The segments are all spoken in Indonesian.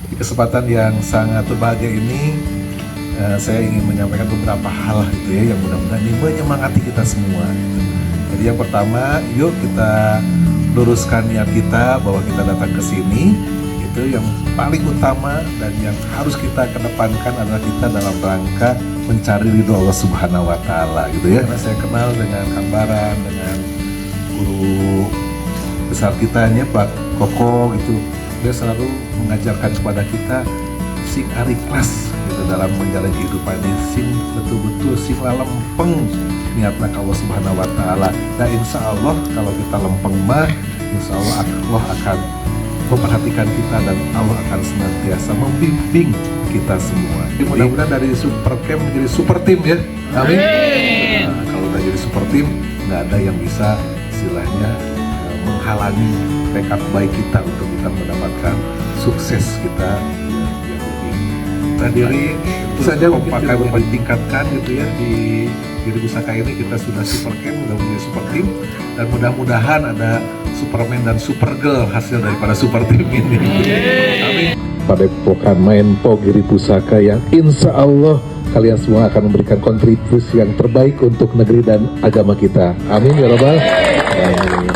Di kesempatan yang sangat berbahagia ini, saya ingin menyampaikan beberapa hal gitu ya, yang mudah-mudahan ini menyemangati kita semua. Jadi yang pertama, yuk kita luruskan niat kita bahwa kita datang ke sini. Itu yang paling utama dan yang harus kita kedepankan adalah kita dalam rangka mencari ridho Allah Subhanahu Wa Taala gitu ya. Karena saya kenal dengan Kang Baran, dengan guru besar kitanya Pak Koko gitu. Dia selalu mengajarkan kepada kita sing ikhlas gitu dalam menjalani kehidupan ini, sing betul-betul sing lempeng niatnya ke Allah Subhanahu Wa Taala. Dan insya Allah kalau kita lempeng mah, insya Allah Allah akan memperhatikan kita dan Allah akan senantiasa membimbing kita semua. Mudah-mudahan dari super camp menjadi super team ya. Amin. Nah, kalau udah jadi super team, nggak ada yang bisa istilahnya menghalangi tekad baik kita untuk kita mendapatkan sukses kita yang lebih terdiri. Itu saja kompakan ditingkatkan gitu ya di Giri Pusaka ini. Kita sudah super camp, sudah menjadi super team, dan mudah-mudahan ada Superman dan Supergirl hasil daripada super team ini. Amin. Padepokan Menpo Giri Pusaka yang insya Allah kalian semua akan memberikan kontribusi yang terbaik untuk negeri dan agama kita. Amin ya Rabbal. Amin.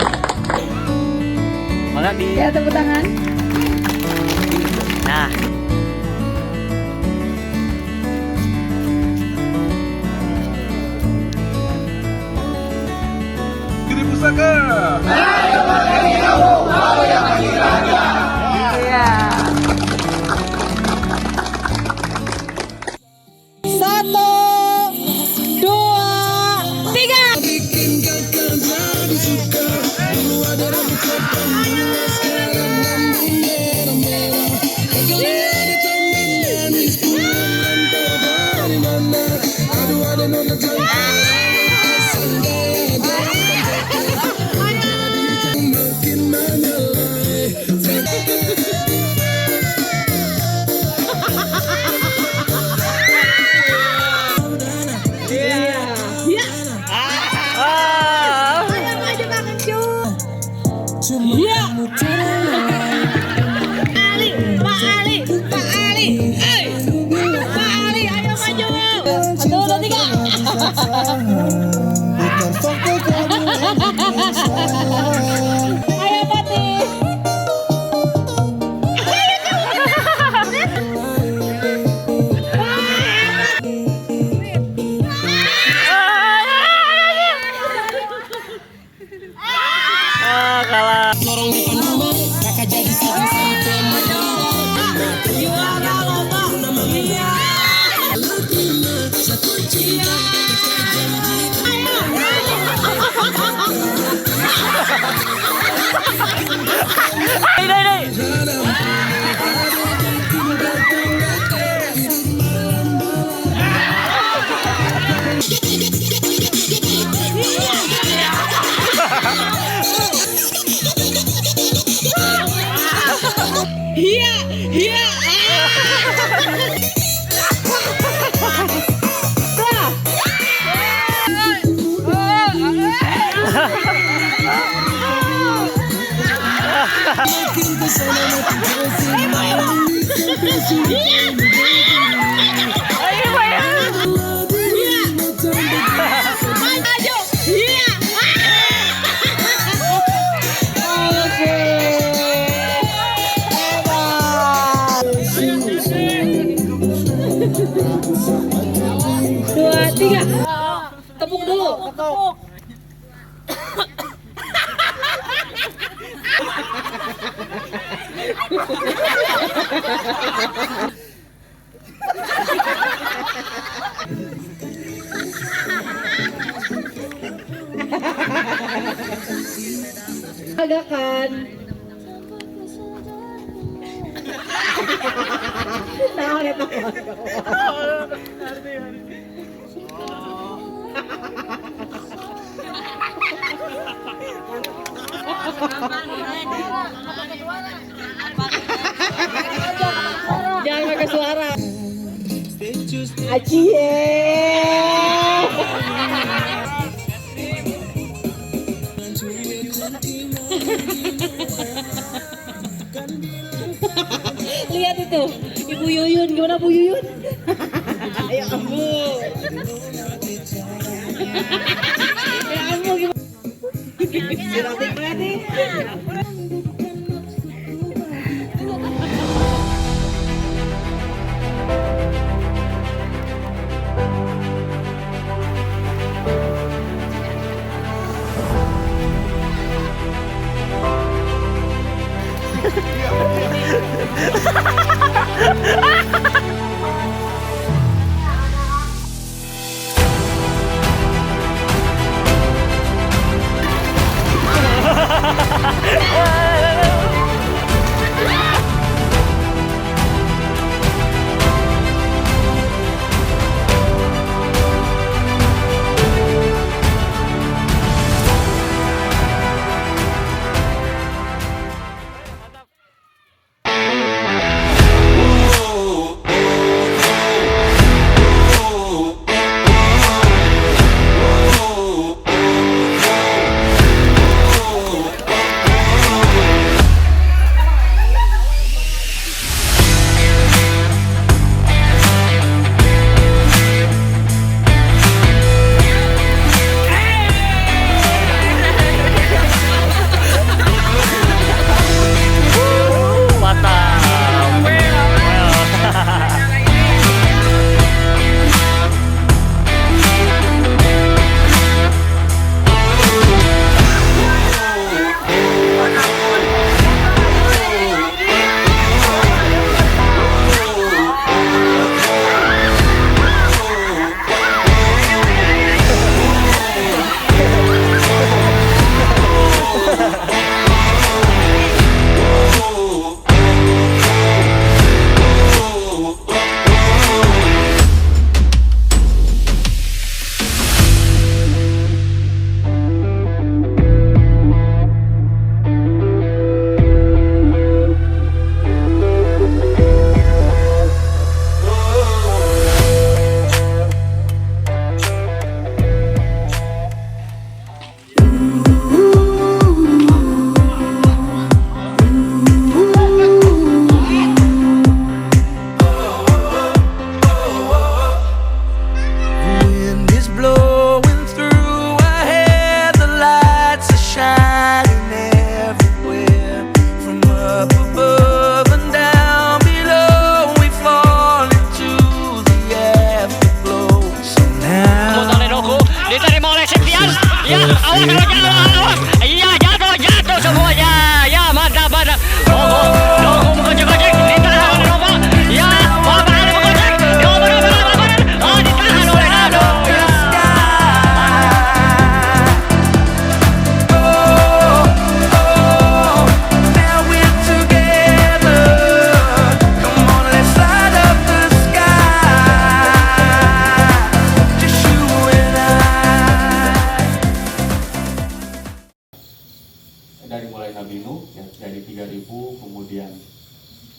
Ya, tepuk tangan. Nah. Giri Pusaka. Iya. 1, 2, 3. Ayo Pati. Kalah. Dorong di rumah, kakak jadi sampai Iya, iya. Ayo ya. Maju. Iya. Oke. Dua, tiga. Tepuk dulu. Tepuk. Agak kan. Tahu ya tahu. Jangan pakai suara. Acie. Lihat itu, Ibu Yuyun, gimana Bu Yuyun? Ya ampun. Ya ampun gimana? Silatik banget nih.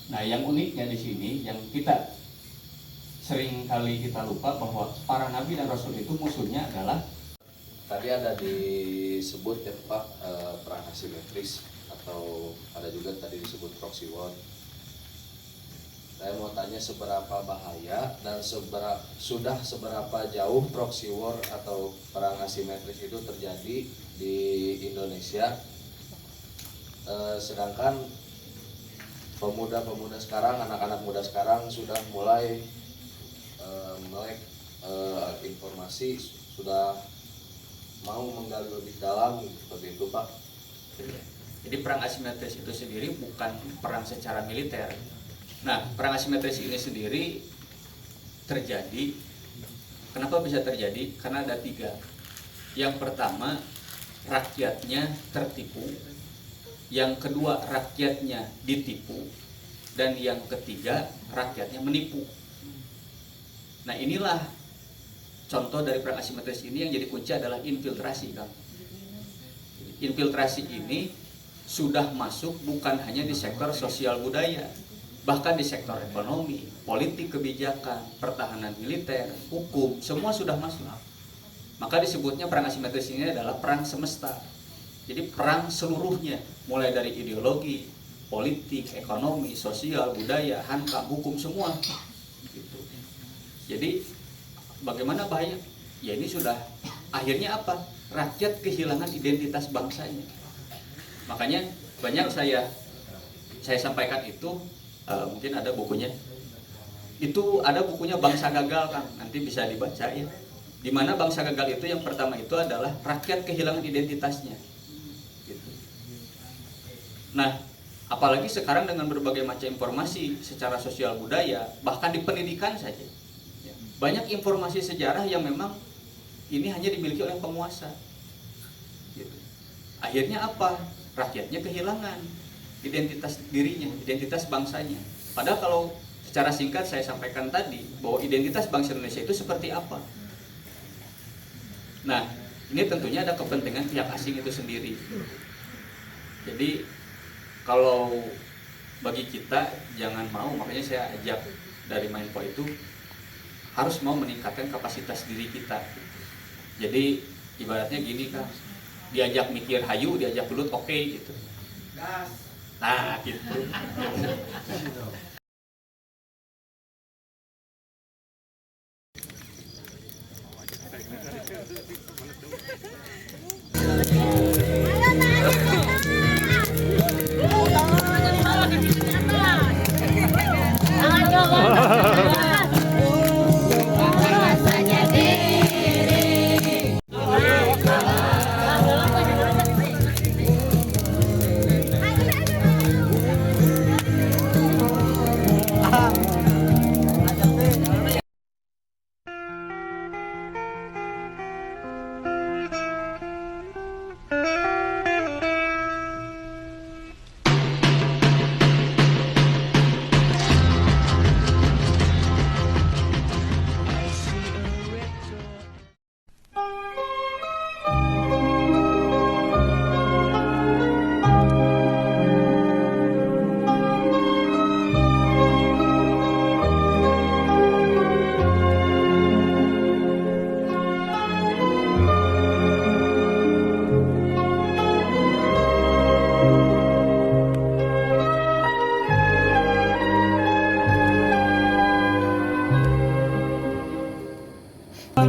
Nah, yang uniknya di sini yang kita sering kali kita lupa bahwa para nabi dan rasul itu musuhnya adalah tadi ada disebut ya Pak perang asimetris atau ada juga tadi disebut proxy war. Saya mau tanya seberapa bahaya dan seberapa jauh proxy war atau perang asimetris itu terjadi di Indonesia, sedangkan pemuda-pemuda sekarang, anak-anak muda sekarang sudah mulai melek informasi, sudah mau menggali lebih dalam seperti itu, Pak. Jadi perang asimetris itu sendiri bukan perang secara militer. Nah, perang asimetris ini sendiri terjadi, kenapa bisa terjadi? Karena ada 3. Yang pertama, rakyatnya tertipu. Yang kedua, rakyatnya ditipu. Dan yang ketiga, rakyatnya menipu. Nah, inilah contoh dari perang asimetris ini. Yang jadi kunci adalah infiltrasi, Kang. Infiltrasi ini sudah masuk bukan hanya di sektor sosial budaya, bahkan di sektor ekonomi, politik kebijakan, pertahanan militer, hukum, semua sudah masuk. Maka disebutnya perang asimetris ini adalah perang semesta. Jadi perang seluruhnya, mulai dari ideologi, politik, ekonomi, sosial, budaya, hankam, hukum, semua. Gitu. Jadi bagaimana bahaya? Ya ini sudah akhirnya apa? Rakyat kehilangan identitas bangsanya. Makanya banyak saya sampaikan itu, mungkin ada bukunya. Itu ada bukunya Bangsa Gagal, Kang. Nanti bisa dibaca ya. Di mana bangsa gagal itu yang pertama itu adalah rakyat kehilangan identitasnya. Gitu. Nah, apalagi sekarang dengan berbagai macam informasi secara sosial budaya, bahkan di pendidikan saja. Banyak informasi sejarah yang memang ini hanya dimiliki oleh penguasa. Gitu. Akhirnya apa? Rakyatnya kehilangan identitas dirinya, identitas bangsanya. Padahal kalau secara singkat saya sampaikan tadi bahwa identitas bangsa Indonesia itu seperti apa. Nah, ini tentunya ada kepentingan pihak asing itu sendiri. Jadi kalau bagi kita jangan mau, makanya saya ajak dari Mindpo itu harus mau meningkatkan kapasitas diri kita. Jadi ibaratnya gini, Kang, diajak mikir hayu, diajak gelut oke gitu. Nah gitu.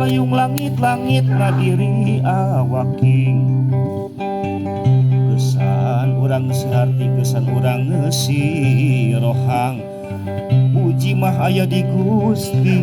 Layung langit-langit ngadiri awaking kesan urang seharti kesan urang ngesirohang puji mah aya di Gusti.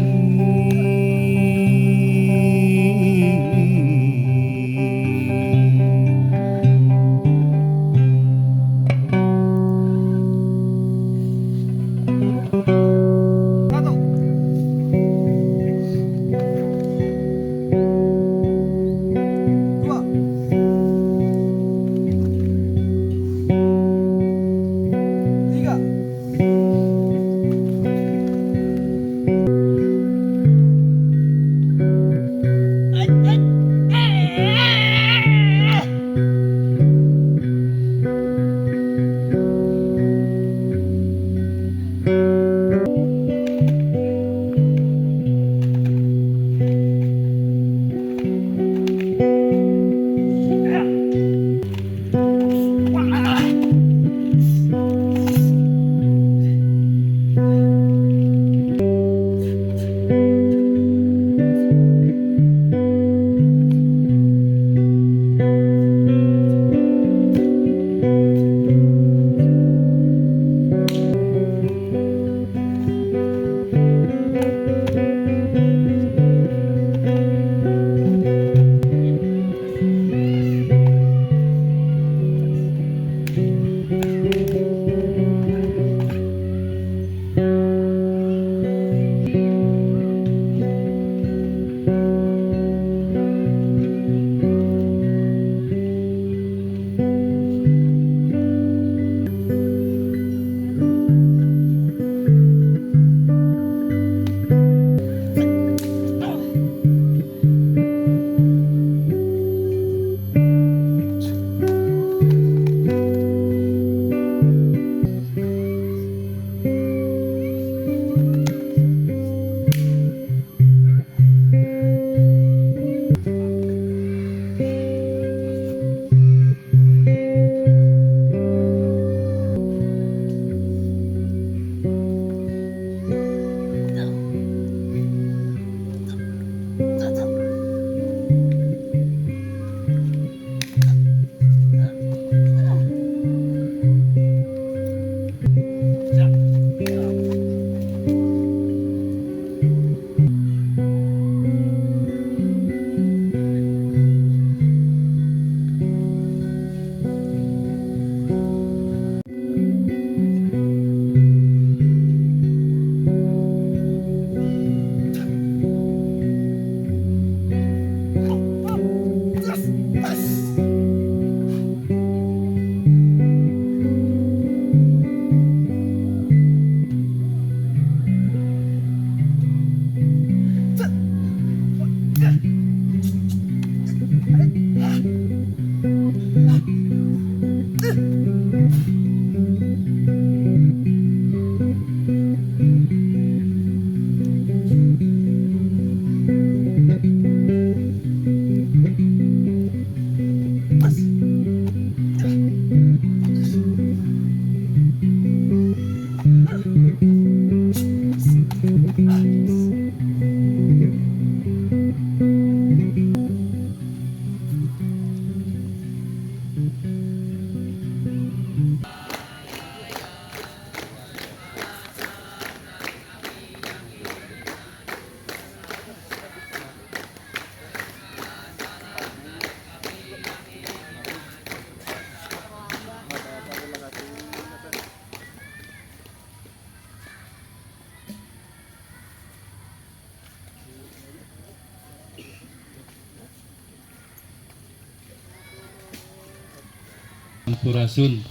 Sampurasun.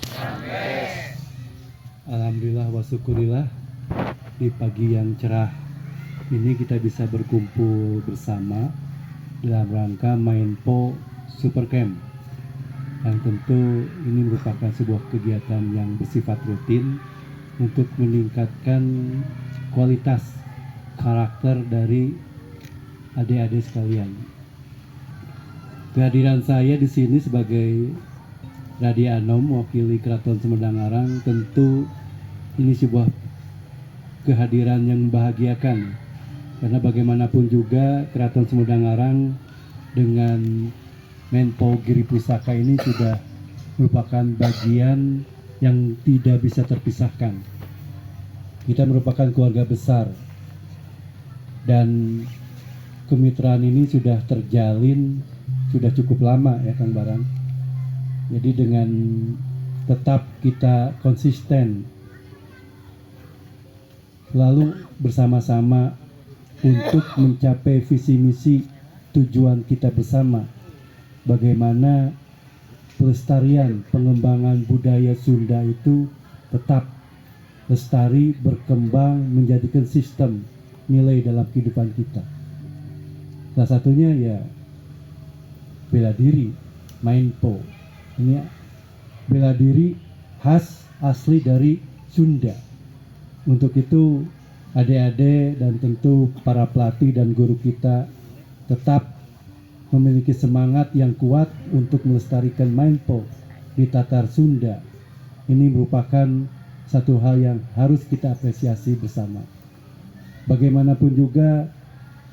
Alhamdulillah wa syukurillah, di pagi yang cerah ini kita bisa berkumpul bersama dalam rangka Mindpo Supercamp, yang tentu ini merupakan sebuah kegiatan yang bersifat rutin untuk meningkatkan kualitas karakter dari adik-adik sekalian. Kehadiran saya di sini sebagai Radi Anom mewakili Keraton Sumedang Arang, tentu ini sebuah kehadiran yang membahagiakan, karena bagaimanapun juga Keraton Sumedang Arang dengan Menpo Giri Pusaka ini sudah merupakan bagian yang tidak bisa terpisahkan. Kita merupakan keluarga besar dan kemitraan ini sudah terjalin sudah cukup lama ya Kang Barang. Jadi dengan tetap kita konsisten selalu bersama-sama untuk mencapai visi misi tujuan kita bersama, bagaimana pelestarian pengembangan budaya Sunda itu tetap lestari, berkembang, menjadikan sistem nilai dalam kehidupan kita. Salah satunya ya bela diri, Mindpo. Ini bela diri khas asli dari Sunda. Untuk itu adik-adik dan tentu para pelatih dan guru kita tetap memiliki semangat yang kuat untuk melestarikan Mindpo di tatar Sunda. Ini merupakan satu hal yang harus kita apresiasi bersama. Bagaimanapun juga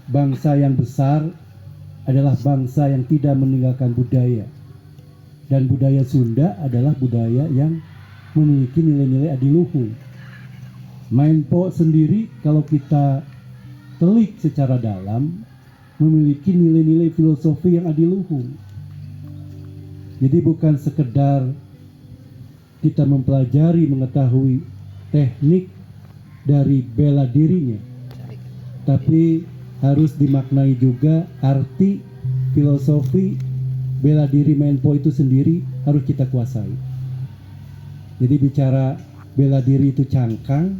bangsa yang besar adalah bangsa yang tidak meninggalkan budaya. Dan budaya Sunda adalah budaya yang memiliki nilai-nilai adiluhung. Mindpo sendiri kalau kita telik secara dalam memiliki nilai-nilai filosofi yang adiluhung. Jadi bukan sekedar kita mempelajari, mengetahui teknik dari bela dirinya, tapi harus dimaknai juga arti filosofi bela diri Mindpo itu sendiri harus kita kuasai. Jadi bicara bela diri itu cangkang,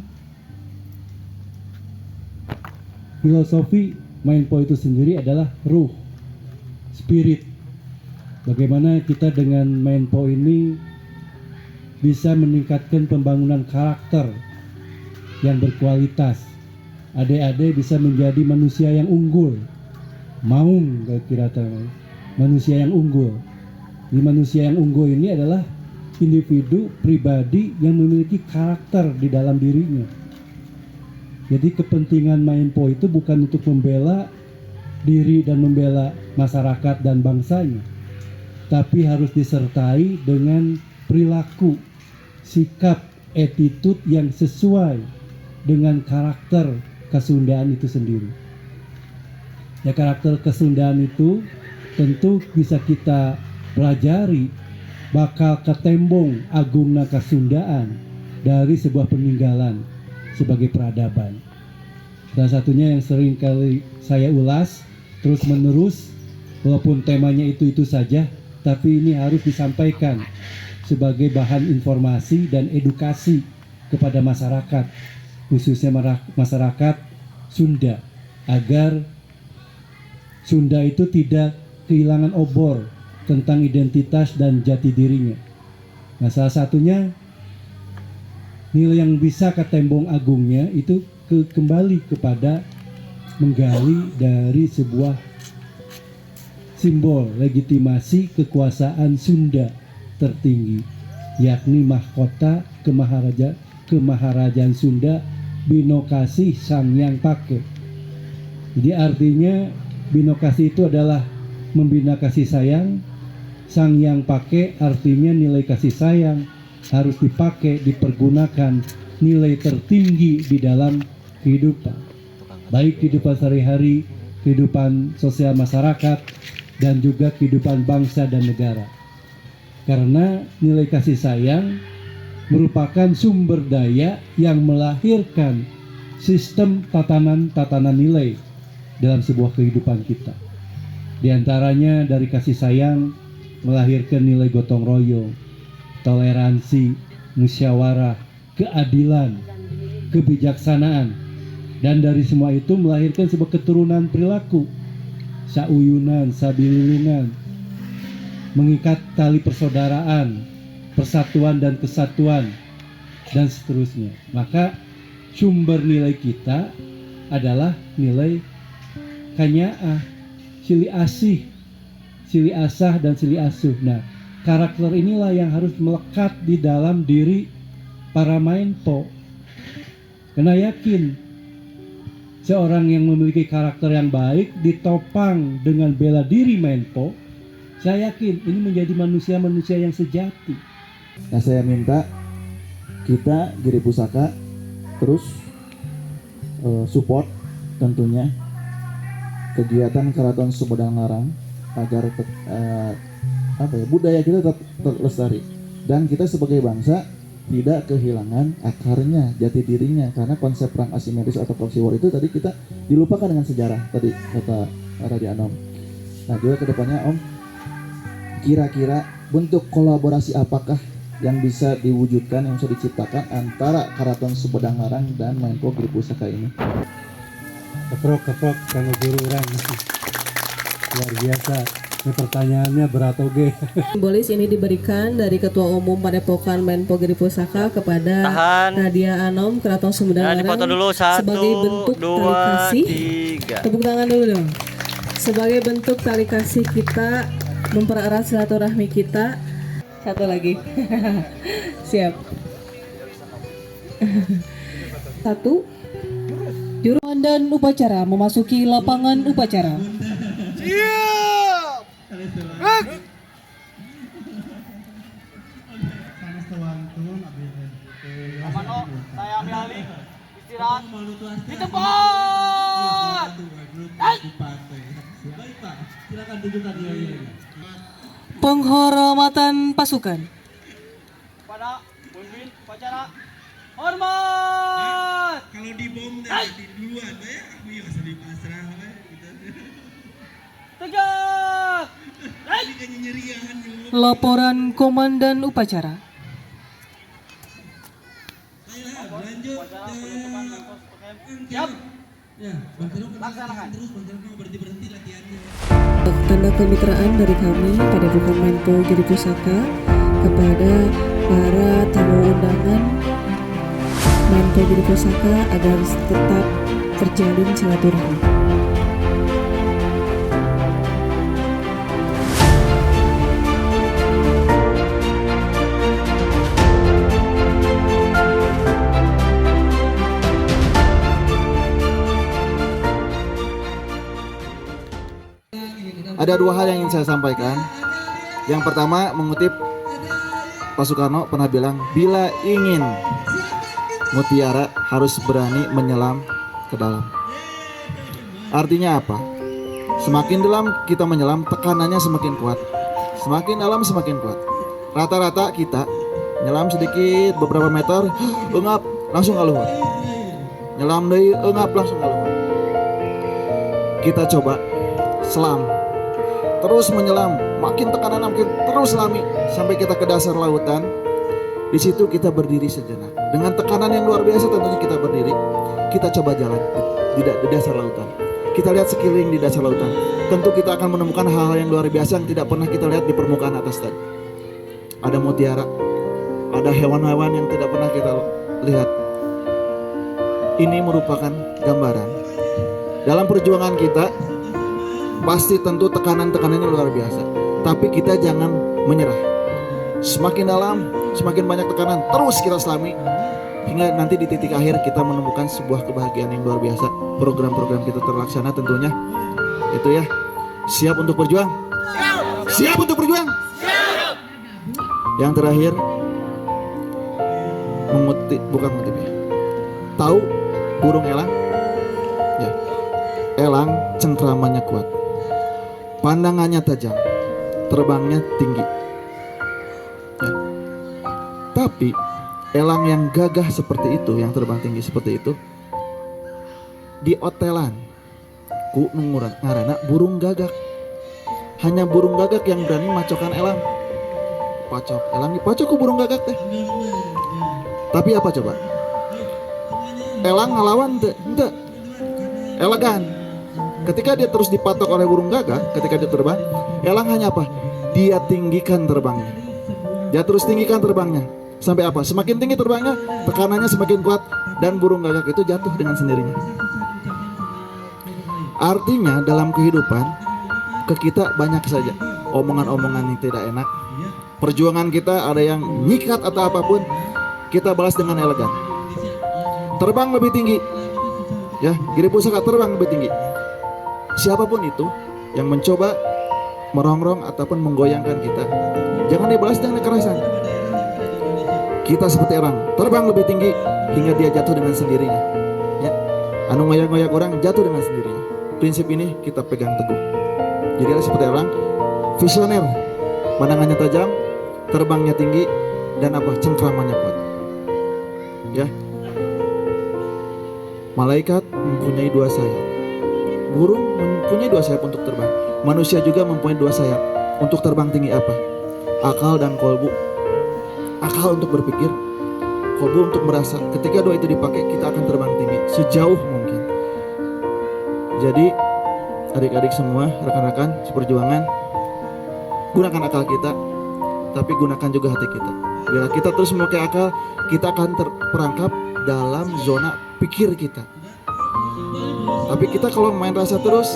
filosofi Mindpo itu sendiri adalah ruh, spirit. Bagaimana kita dengan Mindpo ini bisa meningkatkan pembangunan karakter yang berkualitas. Adik-adik bisa menjadi manusia yang unggul. Maung kira-kira manusia yang unggul. Di manusia yang unggul ini adalah individu pribadi yang memiliki karakter di dalam dirinya. Jadi kepentingan Mindpo itu bukan untuk membela diri dan membela masyarakat dan bangsanya, tapi harus disertai dengan perilaku, sikap, attitude yang sesuai dengan karakter kesundaan itu sendiri. Ya, karakter kesundaan itu tentu bisa kita pelajari bakal ketembong agungna kesundaan dari sebuah peninggalan sebagai peradaban. Salah satunya yang sering kali saya ulas terus menerus, walaupun temanya itu saja, tapi ini harus disampaikan sebagai bahan informasi dan edukasi kepada masyarakat, khususnya masyarakat Sunda, agar Sunda itu tidak kehilangan obor tentang identitas dan jati dirinya. Nah, salah satunya nilai yang bisa ketembong agungnya itu kembali kepada menggali dari sebuah simbol legitimasi kekuasaan Sunda tertinggi, yakni mahkota kemaharajaan Sunda Binokasi Sangyang Pake. Jadi artinya Binokasi itu adalah membina kasih sayang. Sangyang Pake artinya nilai kasih sayang harus dipakai, dipergunakan nilai tertinggi di dalam kehidupan, baik kehidupan sehari-hari, kehidupan sosial masyarakat, dan juga kehidupan bangsa dan negara. Karena nilai kasih sayang merupakan sumber daya yang melahirkan sistem tatanan nilai dalam sebuah kehidupan kita. Di antaranya dari kasih sayang melahirkan nilai gotong royong, toleransi, musyawarah, keadilan, kebijaksanaan, dan dari semua itu melahirkan sebuah keturunan perilaku, sauyunan, sabililungan, mengikat tali persaudaraan, persatuan dan kesatuan, dan seterusnya. Maka sumber nilai kita adalah nilai kanyaah, sili asih, sili asah, dan sili asuh. Nah, karakter inilah yang harus melekat di dalam diri para Menpo. Karena yakin seorang yang memiliki karakter yang baik ditopang dengan bela diri Menpo, saya yakin ini menjadi manusia-manusia yang sejati. Nah, saya minta kita Giri Pusaka terus support tentunya kegiatan Keraton Sumedang Larang agar budaya kita tetap terlestari dan kita sebagai bangsa tidak kehilangan akarnya, jati dirinya, karena konsep perang asimetris atau proxy war itu tadi kita dilupakan dengan sejarah tadi kata Raja Anom. Nah, juga kedepannya Om, kira-kira bentuk kolaborasi apakah yang bisa diwujudkan, yang bisa diciptakan antara Keraton Sumedang Larang dan Menpo Giri Pusaka ini? Keprok karena guru orang luar biasa. Ini pertanyaannya berat oke. Simbolis ini diberikan dari Ketua Umum Padepokan Menpo Giri Pusaka kepada Nadia Anom Keraton Sumedang Larang sebagai bentuk tali kasih. Tepuk tangan dulu dong. Sebagai bentuk tali kasih kita mempererat silaturahmi kita. Satu lagi. Siap. Satu. Juruan dan upacara memasuki lapangan upacara. Saya ambil alih istirahat di tempat. Silakan tunjukkan dia. Penghormatan pasukan. Pada pemimpin upacara hormat. Kalau di bom di duluan ya, aku ya asal di pasrah Tegak. ini nyerian. Laporan Komandan Upacara. Lanjut. Siap. Ya, laksanakan. Terus berhenti latihannya. Tanda kemitraan dari kami Padepokan Menpo Giri Pusaka kepada para tamu undangan Menpo Giri Pusaka agar tetap terjalin silaturahmi. Ada dua hal yang ingin saya sampaikan. Yang pertama, mengutip Pak Soekarno pernah bilang, bila ingin mutiara harus berani menyelam ke dalam. Artinya apa? Semakin dalam kita menyelam, tekanannya semakin kuat. Semakin dalam semakin kuat. Rata-rata kita nyelam sedikit beberapa meter, engap langsung keluar. Nyelam deui engap langsung keluar. Kita coba selam. Terus menyelam, makin tekanan makin terus selami sampai kita ke dasar lautan. Di situ kita berdiri sejenak. Dengan tekanan yang luar biasa tentunya kita berdiri. Kita coba jalan di dasar lautan. Kita lihat sekeliling di dasar lautan. Tentu kita akan menemukan hal-hal yang luar biasa yang tidak pernah kita lihat di permukaan atas tadi. Ada mutiara, ada hewan-hewan yang tidak pernah kita lihat. Ini merupakan gambaran dalam perjuangan kita. Pasti tentu tekanan-tekanannya luar biasa. Tapi kita jangan menyerah. Semakin dalam, semakin banyak tekanan, terus kita selami. Hingga nanti di titik akhir kita menemukan sebuah kebahagiaan yang luar biasa. Program-program kita terlaksana tentunya. Itu ya. Siap untuk berjuang? Siap untuk berjuang? Siap. Yang terakhir, bukan mengutip ya. Tahu burung elang? Ya. Elang cengkramannya kuat. Pandangannya tajam, terbangnya tinggi. Ya. Tapi elang yang gagah seperti itu, yang terbang tinggi seperti itu, di otelan ku ngarana burung gagak. Hanya burung gagak yang berani macokan elang. dipacok, elang dipacok ku burung gagak teh. Tapi apa coba? Elang ngelawan ente, elegan. Ketika dia terus dipatok oleh burung gagak, ketika dia terbang, elang hanya apa? Dia tinggikan terbangnya. Dia terus tinggikan terbangnya. Sampai apa? Semakin tinggi terbangnya, tekanannya semakin kuat dan burung gagak itu jatuh dengan sendirinya. Artinya dalam kehidupan ke kita banyak saja omongan-omongan yang tidak enak. Perjuangan kita ada yang nyikat atau apapun, kita balas dengan elegan. Terbang lebih tinggi. Ya, Giri Pusaka terbang lebih tinggi. Siapapun itu yang mencoba merongrong ataupun menggoyangkan kita, jangan dibalas dengan kekerasan. Kita seperti orang, terbang lebih tinggi hingga dia jatuh dengan sendirinya. Ya, anu ngoyak-ngoyak orang jatuh dengan sendirinya. Prinsip ini kita pegang teguh. Jadi seperti orang visioner, pandangannya tajam, terbangnya tinggi, dan apa? Cengkramannya kuat. Ya, malaikat mempunyai 2 sayap. Burung mempunyai 2 sayap untuk terbang. Manusia juga mempunyai 2 sayap untuk terbang tinggi apa? Akal dan kolbu. Akal untuk berpikir, kolbu untuk merasa. Ketika 2 itu dipakai, kita akan terbang tinggi sejauh mungkin. Jadi adik-adik semua, rekan-rekan seperjuangan, gunakan akal kita, tapi gunakan juga hati kita. Bila kita terus memakai akal, kita akan terperangkap dalam zona pikir kita. Tapi kita kalau main rasa terus,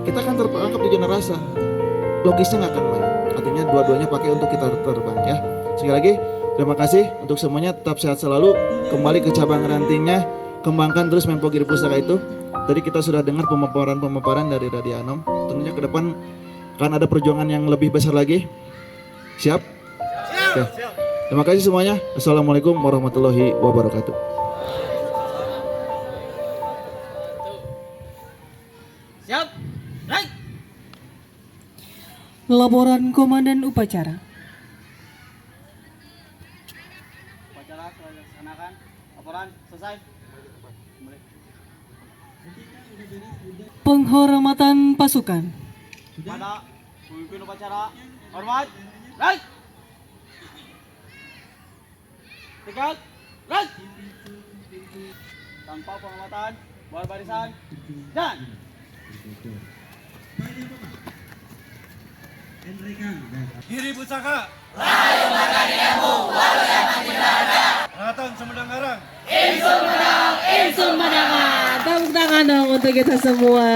kita akan terperangkap di zona rasa. Logisnya nggak akan main. Artinya dua-duanya pakai untuk kita terbang ya. Sekali lagi, terima kasih untuk semuanya. Tetap sehat selalu. Kembali ke cabang rantingnya, kembangkan terus Menpo Giri Pusaka itu. Tadi kita sudah dengar pemaparan dari Radio Anom. Tentunya ke depan akan ada perjuangan yang lebih besar lagi. Siap? Oke. Terima kasih semuanya. Assalamualaikum warahmatullahi wabarakatuh. Siap. Right. Laporan Komandan Upacara. Upacara telah dilaksanakan. Laporan selesai. Penghormatan pasukan. Pada pemimpin upacara, hormat. Right. Tegak. Right. Tanpa penghormatan, buat barisan. Dan Giri Pusaka. Rayu Margadiemu, walu yang ada. Keraton Sumedang Garang. Insun Madanga. Tepuk tangan dong untuk kita semua.